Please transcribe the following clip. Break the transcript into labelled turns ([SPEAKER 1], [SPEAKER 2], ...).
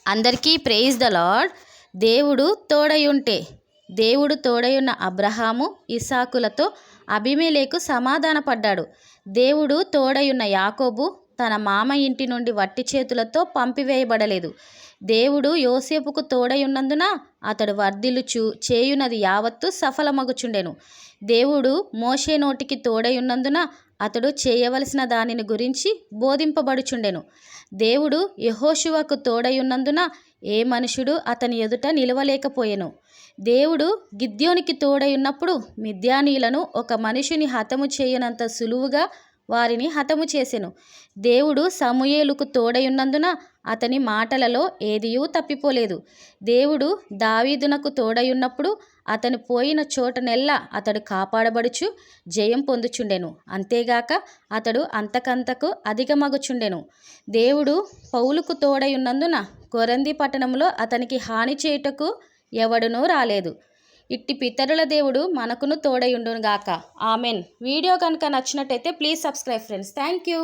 [SPEAKER 1] అందరికీ praise the lord. దేవుడు తోడయున్న అబ్రహాము ఇసాకులతో అబీమెలెకు సమాధానపడ్డాడు. దేవుడు తోడయున్న యాకోబు తన మామ ఇంటి నుండి వట్టి చేతులతో పంపివేయబడలేదు. దేవుడు యోసేపుకు తోడయున్నందున అతడు వర్ధిల్లుచు చేయునది యావత్తు సఫలమగుచుండెను. దేవుడు మోషే నోటికి తోడయున్నందున అతడు చేయవలసిన దానిని గురించి బోధింపబడుచుండెను. దేవుడు యెహోషువకు తోడయున్నందున ఏ మనుషుడు అతని ఎదుట నిలవలేకపోయెను. దేవుడు గిద్యోనికి తోడయున్నప్పుడు మిద్యానీయులను ఒక మనిషిని హతము చేయనంత సులువుగా వారిని హతము చేసెను. దేవుడు సమూయేలుకు తోడయున్నందున అతని మాటలలో ఏదియూ తప్పిపోలేదు. దేవుడు దావీదునకు తోడయున్నప్పుడు అతను పోయిన చోటనెల్లా అతడు కాపాడబడుచు జయం పొందుచుండెను. అంతేగాక అతడు అంతకంతకు అధికమగుచుండెను. దేవుడు పౌలుకు తోడయున్నందున కొరంథీ పట్టణంలో అతనికి హాని చేయుటకు ఎవడునూ రాలేదు. ఇట్టి పితరుల దేవుడు మనకును తోడయుండునుగాక. ఆమెన్. వీడియో కనుక నచ్చినట్టయితే please subscribe friends. Thank you.